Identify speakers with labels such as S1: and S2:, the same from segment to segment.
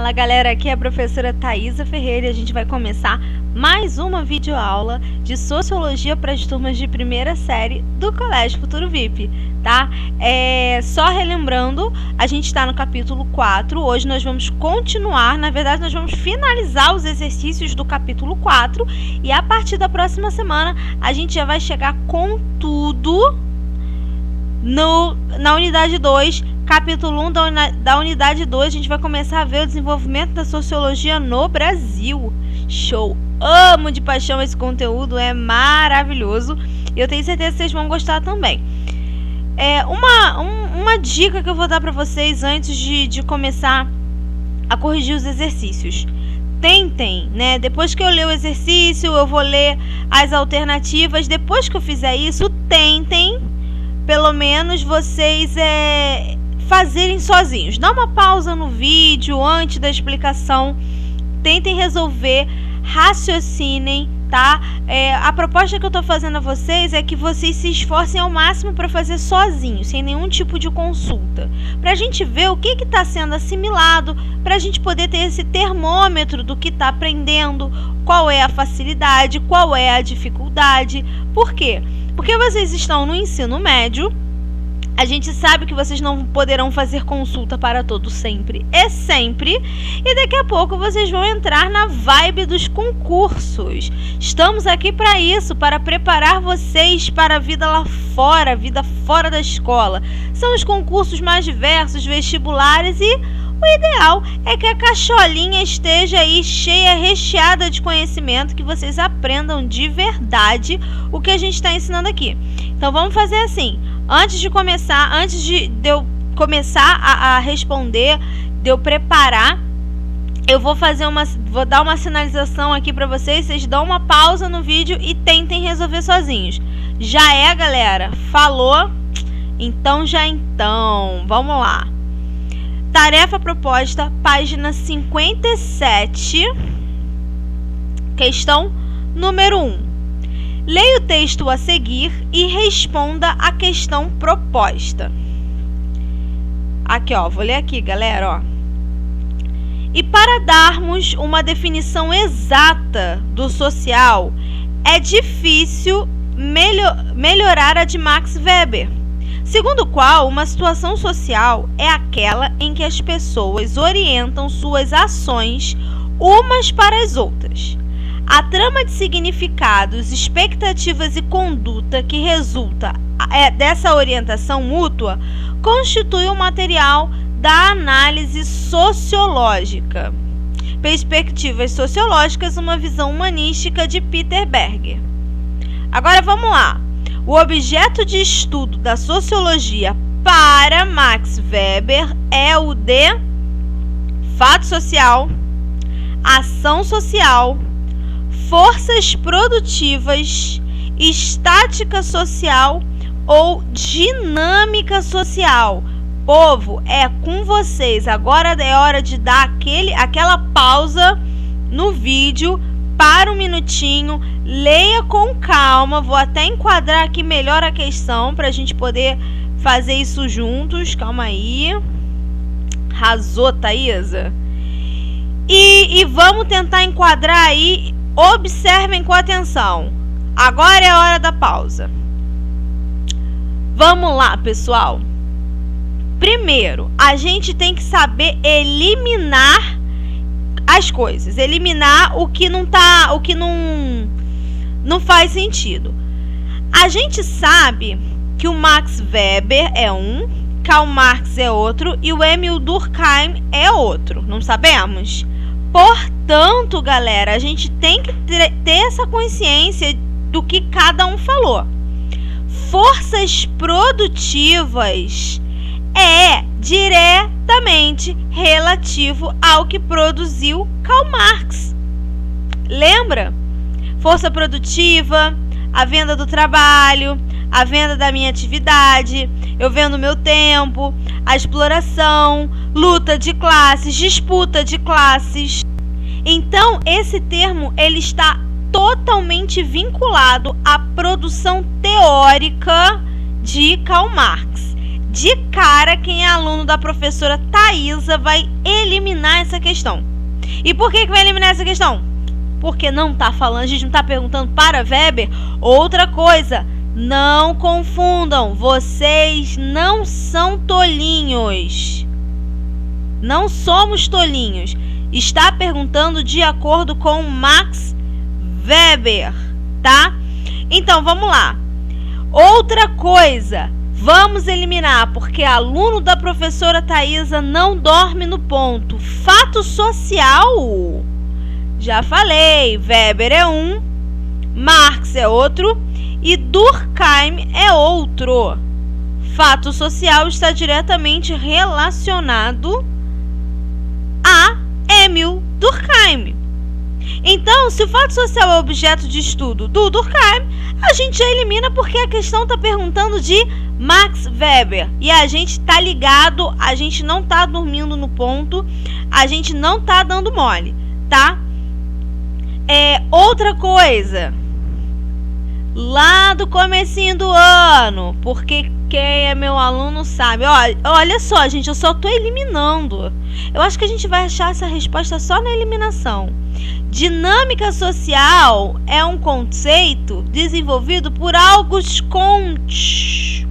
S1: Fala galera, aqui é a professora Thaisa Ferreira e a gente vai começar mais uma videoaula de Sociologia para as turmas de primeira série do Colégio Futuro VIP, tá? Só relembrando, a gente está no capítulo 4, hoje nós vamos continuar, na verdade nós vamos finalizar os exercícios do capítulo 4 e a partir da próxima semana a gente já vai chegar com tudo na unidade 2, capítulo 1 da unidade 2, a gente vai começar a ver o desenvolvimento da sociologia no Brasil. Show! Amo de paixão esse conteúdo, é maravilhoso. E eu tenho certeza que vocês vão gostar também. Uma dica que eu vou dar para vocês antes de começar a corrigir os exercícios. Tentem, né? Depois que eu ler o exercício, eu vou ler as alternativas. Depois que eu fizer isso, tentem, pelo menos, vocês fazerem sozinhos. Dá uma pausa no vídeo antes da explicação. Tentem resolver, raciocinem, tá? A proposta que eu tô fazendo a vocês é que vocês se esforcem ao máximo para fazer sozinhos, sem nenhum tipo de consulta. Pra gente ver o que está sendo assimilado, pra gente poder ter esse termômetro do que está aprendendo, qual é a facilidade, qual é a dificuldade. Por quê? Porque vocês estão no ensino médio. A gente sabe que vocês não poderão fazer consulta para todo sempre e sempre. E daqui a pouco vocês vão entrar na vibe dos concursos. Estamos aqui para isso, para preparar vocês para a vida lá fora, a vida fora da escola. São os concursos mais diversos, vestibulares, e o ideal é que a cacholinha esteja aí cheia, recheada de conhecimento, que vocês aprendam de verdade o que a gente está ensinando aqui. Então vamos fazer assim. Antes de eu começar a responder, de eu preparar, eu vou dar uma sinalização aqui para vocês. Vocês dão uma pausa no vídeo e tentem resolver sozinhos. Já é, galera? Falou? Então, vamos lá. Tarefa proposta, página 57, questão número 1. Leia o texto a seguir e responda a questão proposta. Aqui, ó, vou ler aqui, galera, ó. E para darmos uma definição exata do social, é difícil melhorar a de Max Weber, segundo o qual uma situação social é aquela em que as pessoas orientam suas ações umas para as outras. A trama de significados, expectativas e conduta que resulta dessa orientação mútua constitui o material da análise sociológica. Perspectivas sociológicas, uma visão humanística, de Peter Berger. Agora vamos lá. O objeto de estudo da sociologia para Max Weber é o de fato social, ação social, forças produtivas, estática social ou dinâmica social. Povo, é com vocês. Agora é hora de dar aquela pausa no vídeo, para um minutinho, leia com calma. Vou até enquadrar aqui melhor a questão para a gente poder fazer isso juntos. Calma aí. Arrasou, Thaisa. E vamos tentar enquadrar aí. Observem com atenção. Agora é a hora da pausa. Vamos lá, pessoal. Primeiro, a gente tem que saber eliminar as coisas, eliminar o que não faz sentido. A gente sabe que o Max Weber é um, Karl Marx é outro e o Emil Durkheim é outro. Não sabemos? Portanto, galera, a gente tem que ter essa consciência do que cada um falou. Forças produtivas é diretamente relativo ao que produziu Karl Marx. Lembra? Força produtiva, a venda do trabalho, a venda da minha atividade, eu vendo meu tempo, a exploração, luta de classes, disputa de classes. Então, esse termo ele está totalmente vinculado à produção teórica de Karl Marx. De cara, quem é aluno da professora Thaisa vai eliminar essa questão. E por que vai eliminar essa questão? Porque não está falando, a gente não está perguntando para Weber. Outra coisa, não confundam, vocês não são tolinhos. Não somos tolinhos. Está perguntando de acordo com Max Weber, tá? Então, vamos lá. Outra coisa, vamos eliminar, porque aluno da professora Thaisa não dorme no ponto. Fato social, já falei, Weber é um, Marx é outro e Durkheim é outro. Fato social está diretamente relacionado a Emil Durkheim. Então, se o fato social é objeto de estudo do Durkheim, a gente já elimina porque a questão está perguntando de Max Weber. E a gente está ligado, a gente não está dormindo no ponto, a gente não está dando mole, tá? Outra coisa, lá do comecinho do ano, porque quem é meu aluno sabe. Olha só, gente, eu só estou eliminando. Eu acho que a gente vai achar essa resposta só na eliminação. Dinâmica social é um conceito desenvolvido por Auguste Comte.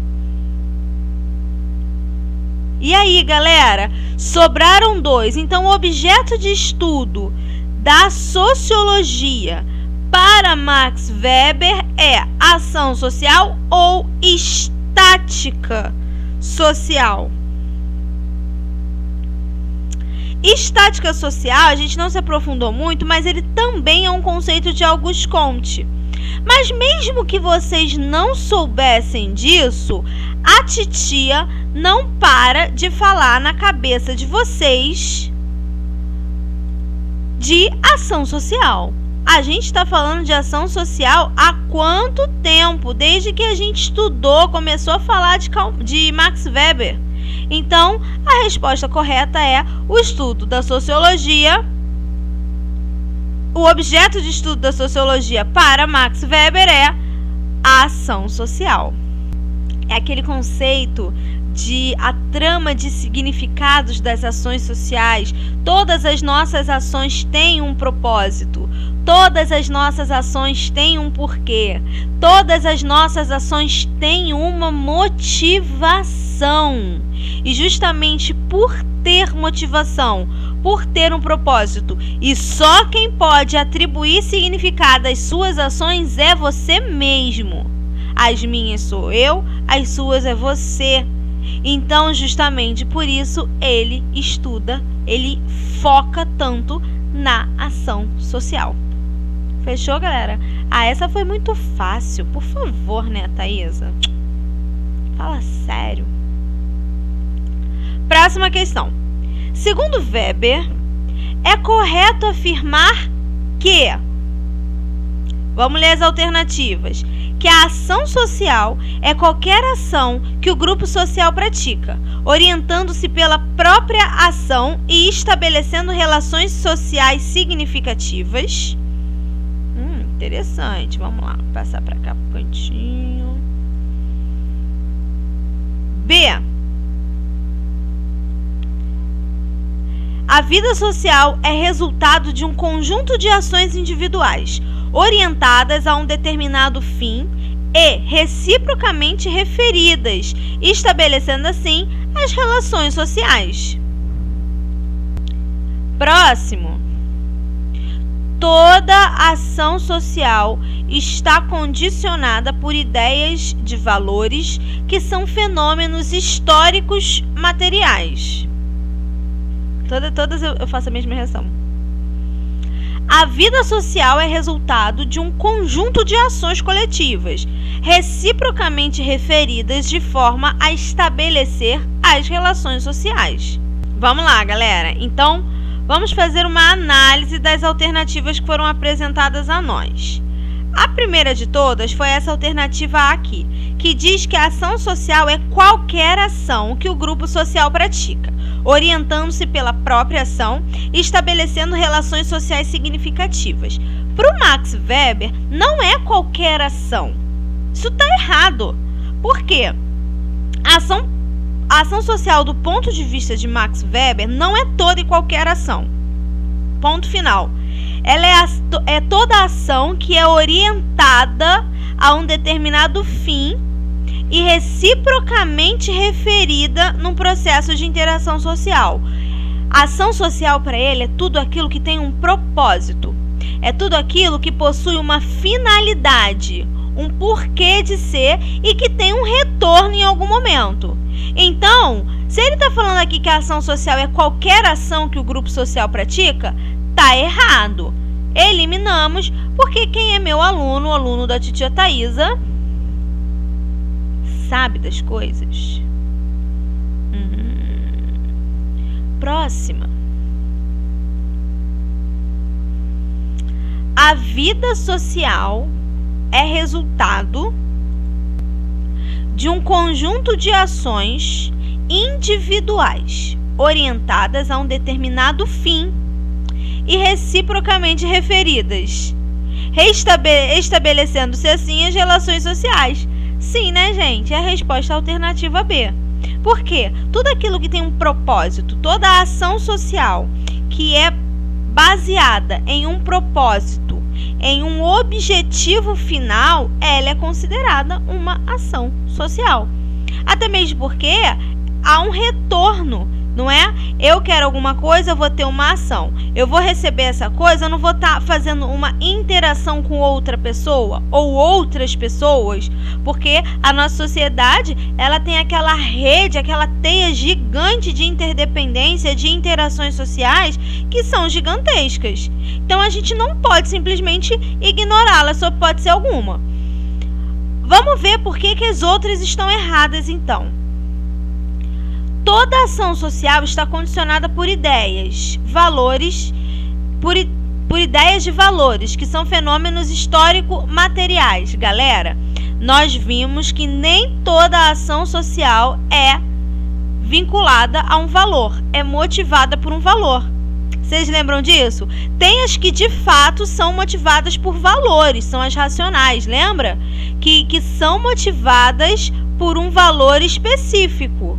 S1: E aí, galera? Sobraram 2. Então, o objeto de estudo da sociologia para Max Weber é ação social ou estática social. Estática social, a gente não se aprofundou muito, mas ele também é um conceito de Auguste Comte. Mas mesmo que vocês não soubessem disso, a titia não para de falar na cabeça de vocês de ação social. A gente está falando de ação social há quanto tempo? Desde que a gente estudou, começou a falar de Max Weber. Então, a resposta correta é o estudo da sociologia. O objeto de estudo da sociologia para Max Weber é a ação social. É aquele conceito de a trama de significados das ações sociais. Todas as nossas ações têm um propósito. Todas as nossas ações têm um porquê. Todas as nossas ações têm uma motivação. E justamente por ter motivação, por ter um propósito, e só quem pode atribuir significado às suas ações é você mesmo. As minhas sou eu, as suas é você. Então, justamente por isso, ele estuda, ele foca tanto na ação social. Fechou, galera? Essa foi muito fácil. Por favor, né, Thaisa? Fala sério. Próxima questão. Segundo Weber, é correto afirmar que... Vamos ler as alternativas. Que a ação social é qualquer ação que o grupo social pratica, orientando-se pela própria ação e estabelecendo relações sociais significativas. Interessante. Vamos lá, passar para cá pro cantinho. B. A vida social é resultado de um conjunto de ações individuais, orientadas a um determinado fim e reciprocamente referidas, estabelecendo assim as relações sociais. Próximo. Toda ação social está condicionada por ideias de valores que são fenômenos históricos materiais. Todas eu faço a mesma reação. A vida social é resultado de um conjunto de ações coletivas, reciprocamente referidas de forma a estabelecer as relações sociais. Vamos lá, galera. Então, vamos fazer uma análise das alternativas que foram apresentadas a nós. A primeira de todas foi essa alternativa A aqui, que diz que a ação social é qualquer ação que o grupo social pratica, orientando-se pela própria ação e estabelecendo relações sociais significativas. Para o Max Weber, não é qualquer ação. Isso está errado. Por quê? A ação A ação social, do ponto de vista de Max Weber, não é toda e qualquer ação. Ponto final. Ela é toda ação que é orientada a um determinado fim e reciprocamente referida num processo de interação social. A ação social para ele é tudo aquilo que tem um propósito. É tudo aquilo que possui uma finalidade, um porquê de ser e que tem um retorno em algum momento. Então, se ele está falando aqui que a ação social é qualquer ação que o grupo social pratica, tá errado. Eliminamos, porque quem é meu aluno, o aluno da titia Thaisa, sabe das coisas. Próxima. A vida social é resultado de um conjunto de ações individuais orientadas a um determinado fim e reciprocamente referidas, estabelecendo-se assim as relações sociais. Sim, né, gente? É a resposta alternativa B. Por quê? Tudo aquilo que tem um propósito, toda a ação social que é baseada em um propósito, em um objetivo final, ela é considerada uma ação social. Até mesmo porque há um retorno, não é? Eu quero alguma coisa, eu vou ter uma ação. Eu vou receber essa coisa, eu não vou estar fazendo uma interação com outra pessoa ou outras pessoas, porque a nossa sociedade, ela tem aquela rede, aquela teia gigante de interdependência, de interações sociais que são gigantescas. Então a gente não pode simplesmente ignorá-la, só pode ser alguma. Vamos ver por que as outras estão erradas, então. Toda ação social está condicionada por ideias, valores, por ideias de valores, que são fenômenos histórico-materiais. Galera, nós vimos que nem toda ação social é vinculada a um valor, é motivada por um valor. Vocês lembram disso? Tem as que de fato são motivadas por valores, são as racionais, lembra? Que são motivadas por um valor específico.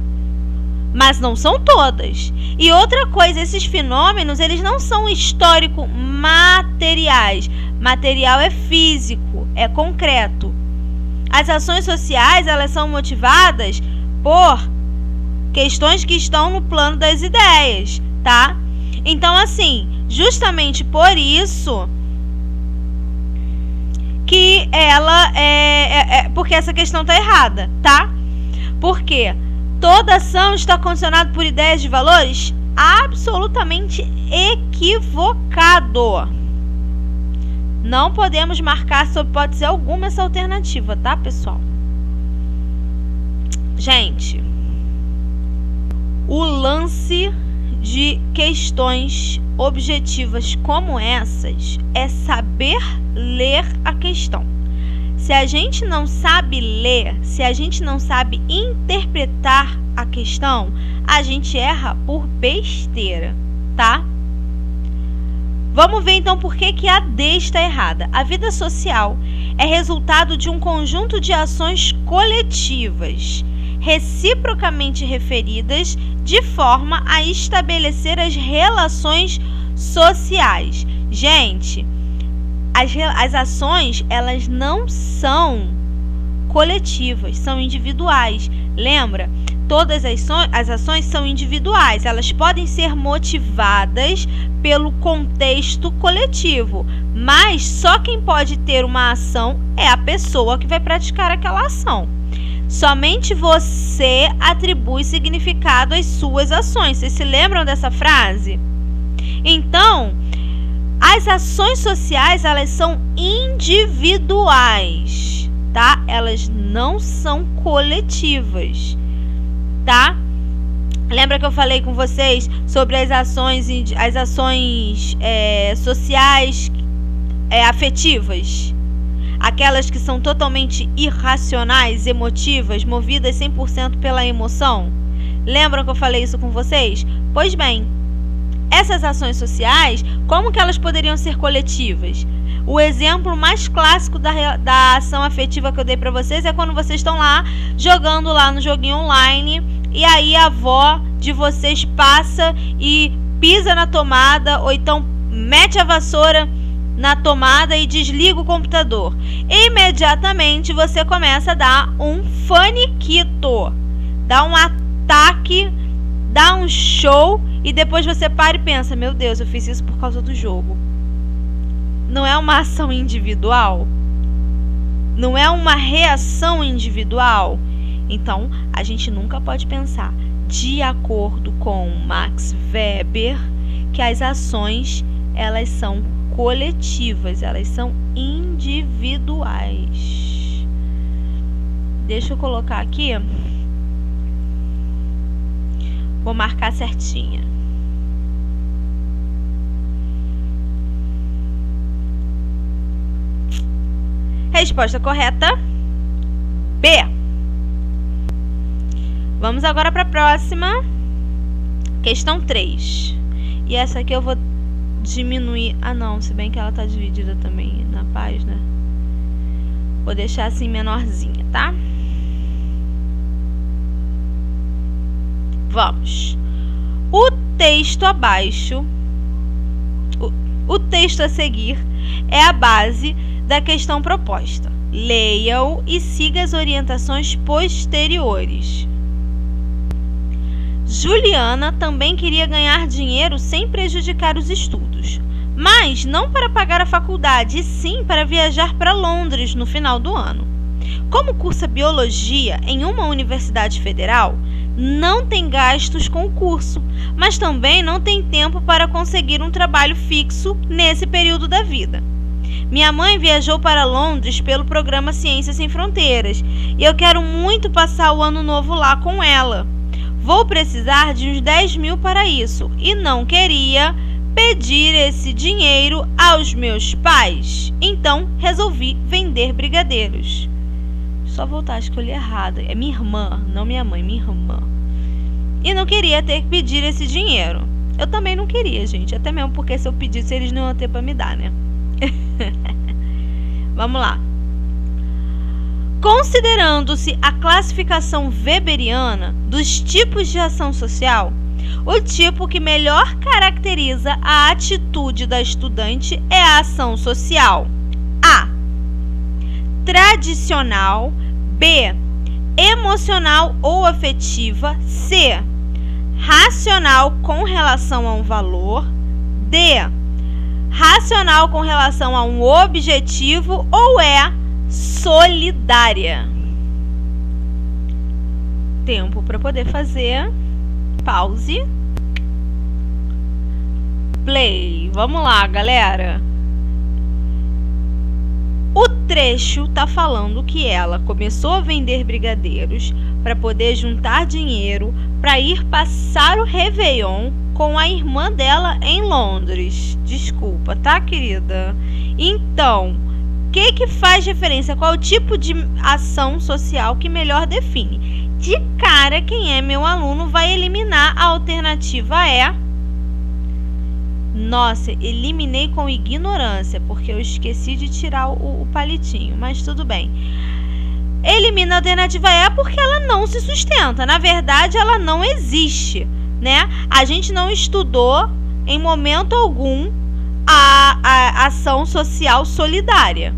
S1: Mas não são todas. E outra coisa, esses fenômenos, eles não são histórico-materiais. Material é físico, é concreto. As ações sociais, elas são motivadas por questões que estão no plano das ideias, tá? Então, assim, justamente por isso que ela porque essa questão tá errada, tá? Por quê? Toda ação está condicionada por ideias de valores? Absolutamente equivocado. Não podemos marcar sob hipótese alguma essa alternativa, tá, pessoal? Gente, o lance de questões objetivas como essas é saber ler a questão. Se a gente não sabe ler, se a gente não sabe interpretar a questão, a gente erra por besteira, tá? Vamos ver então por que a D está errada. A vida social é resultado de um conjunto de ações coletivas, reciprocamente referidas, de forma a estabelecer as relações sociais. Gente, as ações, elas não são coletivas, são individuais. Lembra? Todas as ações são individuais. Elas podem ser motivadas pelo contexto coletivo, mas só quem pode ter uma ação é a pessoa que vai praticar aquela ação. Somente você atribui significado às suas ações. Vocês se lembram dessa frase? Então, as ações sociais, elas são individuais, tá? Elas não são coletivas, tá? Lembra que eu falei com vocês sobre as ações sociais afetivas? Aquelas que são totalmente irracionais, emotivas, movidas 100% pela emoção? Lembram que eu falei isso com vocês? Pois bem, essas ações sociais, como que elas poderiam ser coletivas? O exemplo mais clássico da ação afetiva que eu dei para vocês é quando vocês estão lá jogando lá no joguinho online e aí a avó de vocês passa e pisa na tomada ou então mete a vassoura na tomada e desliga o computador. Imediatamente você começa a dar um faniquito, dá um ataque, dá um show e depois você para e pensa, meu Deus, eu fiz isso por causa do jogo. Não é uma ação individual? Não é uma reação individual? Então, a gente nunca pode pensar, de acordo com Max Weber, que as ações, elas são coletivas, elas são individuais. Deixa eu colocar aqui. Vou marcar certinha. Resposta correta, B. Vamos agora para a próxima. Questão 3. E essa aqui eu vou diminuir. Ah, não, se bem que ela está dividida também na página. Vou deixar assim menorzinha, tá? Vamos. O texto abaixo, o texto a seguir é a base da questão proposta. Leia-o e siga as orientações posteriores. Juliana também queria ganhar dinheiro sem prejudicar os estudos, mas não para pagar a faculdade, e sim para viajar para Londres no final do ano. Como cursa biologia em uma universidade federal, não tem gastos com o curso, mas também não tem tempo para conseguir um trabalho fixo nesse período da vida. Minha mãe viajou para Londres pelo programa Ciências Sem Fronteiras e eu quero muito passar o ano novo lá com ela. Vou precisar de uns 10 mil para isso e não queria pedir esse dinheiro aos meus pais. Então resolvi vender brigadeiros. Só voltar, acho que eu li errado. É minha irmã, não minha mãe, minha irmã. E não queria ter que pedir esse dinheiro. Eu também não queria, gente. Até mesmo porque se eu pedisse, eles não iam ter para me dar, né? Vamos lá. Considerando-se a classificação weberiana dos tipos de ação social, o tipo que melhor caracteriza a atitude da estudante é a ação social. A. Tradicional. B. Emocional ou afetiva. C. Racional com relação a um valor. D. Racional com relação a um objetivo. Ou é solidária. Tempo para poder fazer. Pause. Play. Vamos lá, galera. O trecho está falando que ela começou a vender brigadeiros para poder juntar dinheiro para ir passar o Réveillon com a irmã dela em Londres. Desculpa, tá, querida? Então, o que faz referência? Qual o tipo de ação social que melhor define? De cara, quem é meu aluno vai eliminar a alternativa E. Nossa, eliminei com ignorância, porque eu esqueci de tirar o palitinho, mas tudo bem. Elimina a alternativa E porque ela não se sustenta. Na verdade, ela não existe, né? A gente não estudou em momento algum a ação social solidária,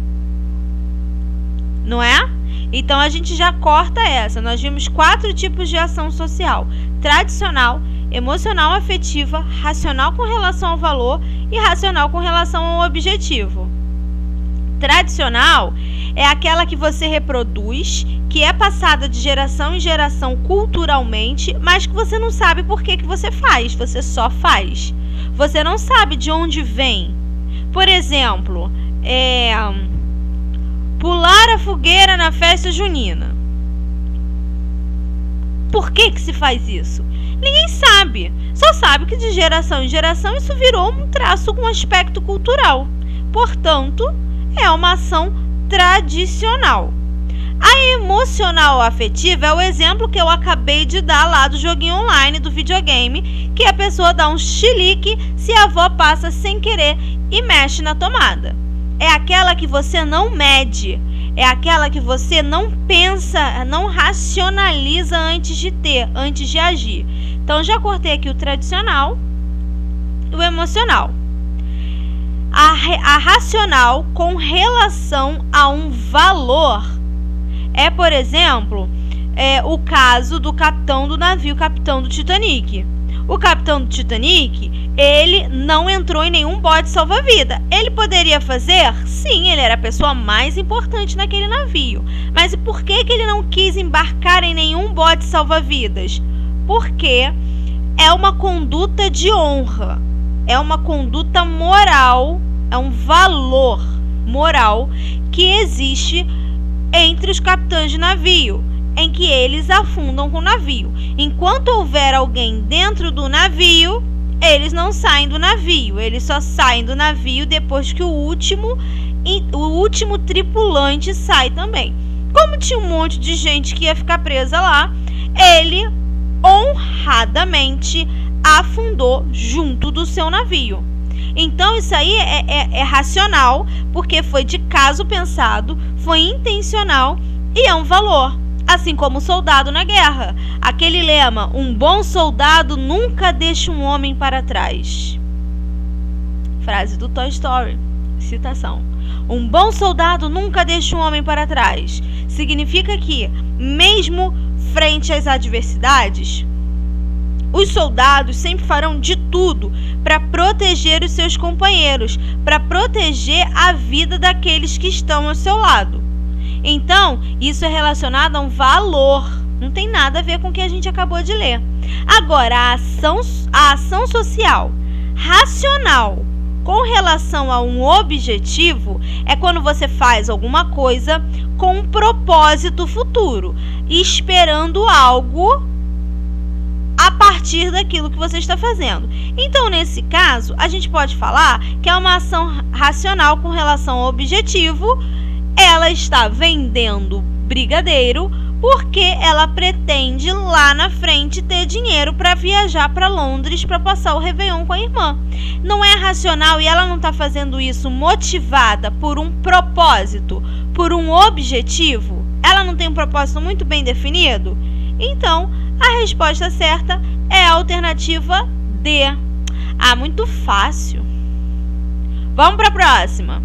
S1: não é? Então, a gente já corta essa. Nós vimos 4 tipos de ação social: tradicional, emocional, afetiva, racional com relação ao valor e racional com relação ao objetivo. Tradicional é aquela que você reproduz, que é passada de geração em geração culturalmente, mas que você não sabe por que você faz, você só faz. Você não sabe de onde vem. Por exemplo, pular a fogueira na festa junina. Por que se faz isso? Ninguém sabe. Só sabe que de geração em geração isso virou um traço com aspecto cultural. Portanto, é uma ação tradicional. A emocional afetiva é o exemplo que eu acabei de dar lá do joguinho online, do videogame, que a pessoa dá um chilique se a avó passa sem querer e mexe na tomada. É aquela que você não mede, é aquela que você não pensa, não racionaliza antes de ter, antes de agir. Então, já cortei aqui o tradicional e o emocional. A racional com relação a um valor é, por exemplo, o caso do capitão do navio, capitão do Titanic. O capitão do Titanic, ele não entrou em nenhum bote salva-vida. Ele poderia fazer? Sim, ele era a pessoa mais importante naquele navio. Mas e por que ele não quis embarcar em nenhum bote salva-vidas? Porque é uma conduta de honra, é uma conduta moral, é um valor moral que existe entre os capitães de navio, em que eles afundam com o navio. Enquanto houver alguém dentro do navio, eles não saem do navio, eles só saem do navio depois que o último tripulante sai também. Como tinha um monte de gente que ia ficar presa lá, ele honradamente afundou junto do seu navio. Então isso aí é racional, porque foi de caso pensado, foi intencional e é um valor. Assim como o soldado na guerra. Aquele lema, um bom soldado nunca deixa um homem para trás. Frase do Toy Story. Citação. Um bom soldado nunca deixa um homem para trás. Significa que, mesmo frente às adversidades, os soldados sempre farão de tudo para proteger os seus companheiros, para proteger a vida daqueles que estão ao seu lado. Então, isso é relacionado a um valor, não tem nada a ver com o que a gente acabou de ler. Agora, a ação social racional com relação a um objetivo é quando você faz alguma coisa com um propósito futuro, esperando algo a partir daquilo que você está fazendo. Então, nesse caso, a gente pode falar que é uma ação racional com relação ao objetivo. Ela está vendendo brigadeiro porque ela pretende lá na frente ter dinheiro para viajar para Londres para passar o Réveillon com a irmã. Não é racional e ela não está fazendo isso motivada por um propósito, por um objetivo? Ela não tem um propósito muito bem definido? Então, a resposta certa é a alternativa D. Ah, muito fácil. Vamos para a próxima.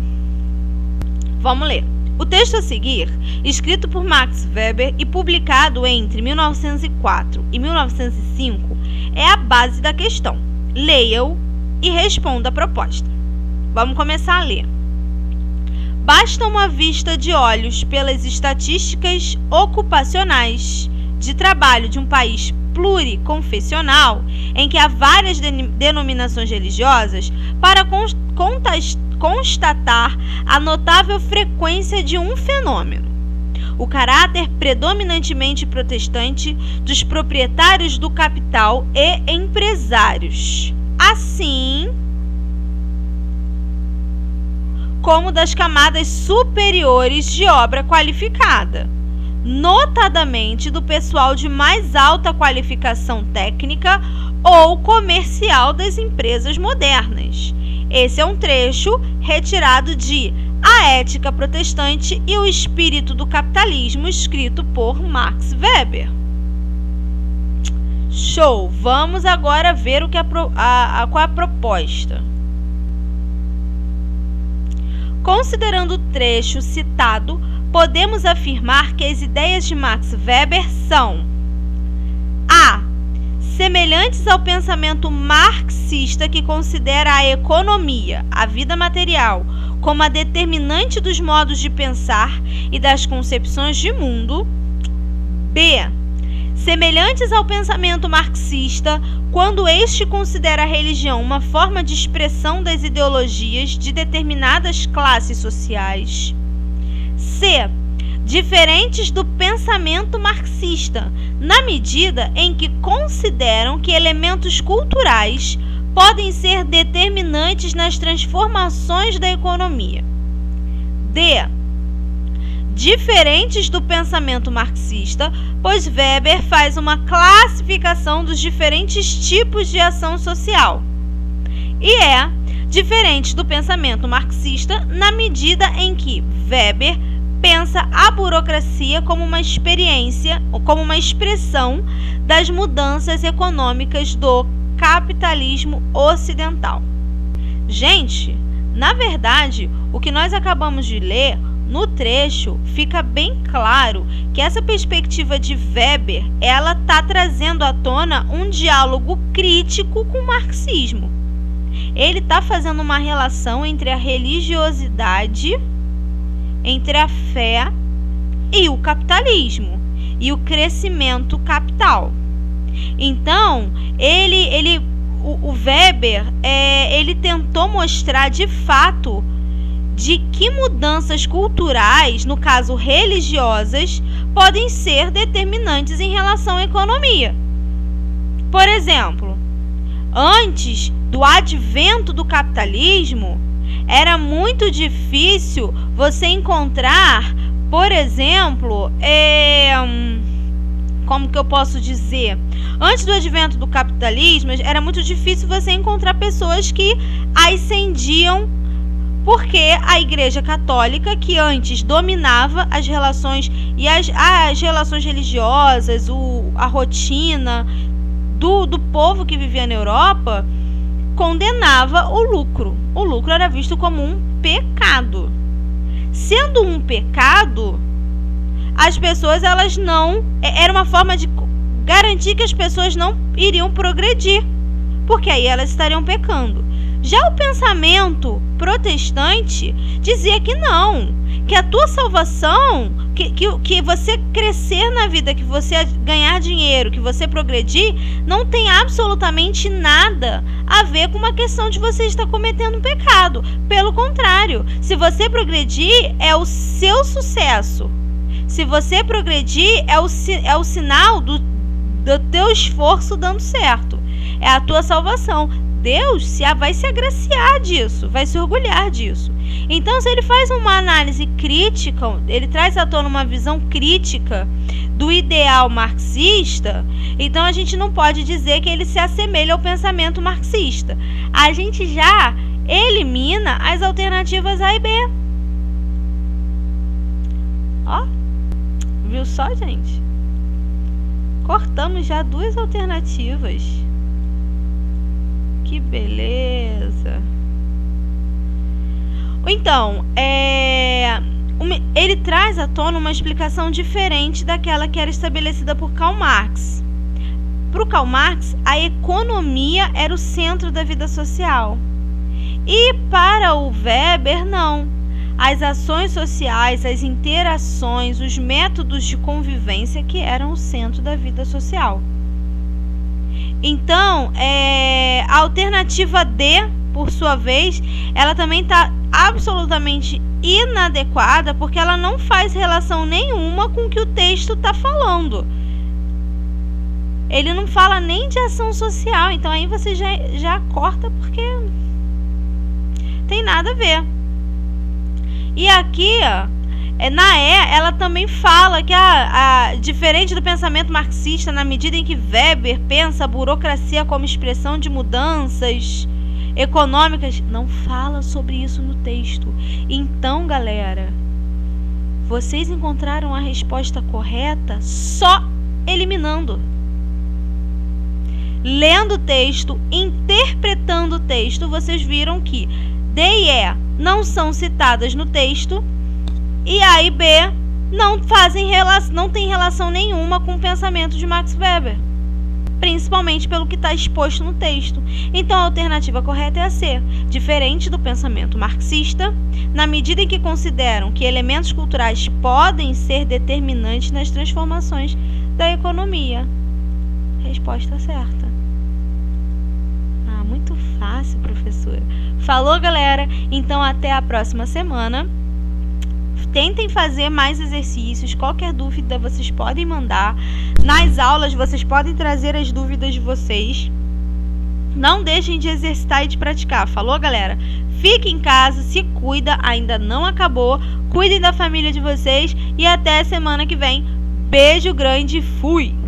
S1: Vamos ler. O texto a seguir, escrito por Max Weber e publicado entre 1904 e 1905, é a base da questão. Leia-o e responda a proposta. Vamos começar a ler. Basta uma vista de olhos pelas estatísticas ocupacionais de trabalho de um país pluriconfessional, em que há várias denominações religiosas, para constatar a notável frequência de um fenômeno: o caráter predominantemente protestante dos proprietários do capital e empresários, assim como das camadas superiores de obra qualificada, notadamente do pessoal de mais alta qualificação técnica ou comercial das empresas modernas. Esse é um trecho retirado de A Ética Protestante e o Espírito do Capitalismo, escrito por Max Weber. Show! Vamos agora ver qual é a proposta. Considerando o trecho citado, podemos afirmar que as ideias de Max Weber são: A. Semelhantes ao pensamento marxista, que considera a economia, a vida material, como a determinante dos modos de pensar e das concepções de mundo. B. Semelhantes ao pensamento marxista, quando este considera a religião uma forma de expressão das ideologias de determinadas classes sociais. C. Diferentes do pensamento marxista, na medida em que consideram que elementos culturais podem ser determinantes nas transformações da economia. D. diferentes do pensamento marxista, pois Weber faz uma classificação dos diferentes tipos de ação social. E é diferente do pensamento marxista na medida em que Weber pensa a burocracia como uma experiência, como uma expressão das mudanças econômicas do capitalismo ocidental. Gente, na verdade, o que nós acabamos de ler no trecho fica bem claro que essa perspectiva de Weber, ela está trazendo à tona um diálogo crítico com o marxismo. Ele está fazendo uma relação entre a religiosidade, entre a fé e o capitalismo e o crescimento capital. Então, o Weber, ele tentou mostrar de fato de que mudanças culturais, no caso religiosas, podem ser determinantes em relação à economia. Por exemplo, antes do advento do capitalismo, era muito difícil você encontrar, por exemplo, como que eu posso dizer? Antes do advento do capitalismo, era muito difícil você encontrar pessoas que ascendiam, porque a Igreja Católica, que antes dominava as relações e as relações religiosas, a rotina do povo que vivia na Europa, condenava o lucro. O lucro era visto como um pecado. Sendo um pecado, as pessoas, elas não... Era uma forma de garantir que as pessoas não iriam progredir, porque aí elas estariam pecando. Já o pensamento protestante dizia que não, que a tua salvação, que você crescer na vida, que você ganhar dinheiro, que você progredir, não tem absolutamente nada a ver com uma questão de você estar cometendo um pecado. Pelo contrário, se você progredir, é o seu sucesso. Se você progredir, é o sinal do teu esforço dando certo. É a tua salvação. Deus vai se agraciar disso, vai se orgulhar disso. Então, se ele faz uma análise crítica, ele traz à tona uma visão crítica do ideal marxista, então a gente não pode dizer que ele se assemelha ao pensamento marxista. A gente já elimina as alternativas A e B. Ó, viu só, gente? Cortamos já 2 alternativas. Que beleza! Então, ele traz à tona uma explicação diferente daquela que era estabelecida por Karl Marx. Para o Karl Marx, a economia era o centro da vida social. E para o Weber, não. As ações sociais, as interações, os métodos de convivência que eram o centro da vida social. Então, a alternativa D, por sua vez, ela também está absolutamente inadequada, porque ela não faz relação nenhuma com o que o texto está falando. Ele não fala nem de ação social, então aí você já corta, porque tem nada a ver. E aqui, na E, ela também fala que diferente do pensamento marxista, na medida em que Weber pensa a burocracia como expressão de mudanças econômicas, não fala sobre isso no texto. Então, galera, vocês encontraram a resposta correta só eliminando. Lendo o texto, interpretando o texto, vocês viram que D e E não são citadas no texto, e A e B não tem relação nenhuma com o pensamento de Max Weber, principalmente pelo que está exposto no texto. Então a alternativa correta é a C, diferente do pensamento marxista, na medida em que consideram que elementos culturais podem ser determinantes nas transformações da economia. Resposta certa. Muito fácil, professora. Falou, galera? Então até a próxima semana. Tentem fazer mais exercícios. Qualquer dúvida vocês podem mandar. Nas aulas vocês podem trazer as dúvidas de vocês. Não deixem de exercitar e de praticar. Falou, galera? Fique em casa, se cuida, ainda não acabou. Cuidem da família de vocês e até semana que vem. Beijo grande, fui!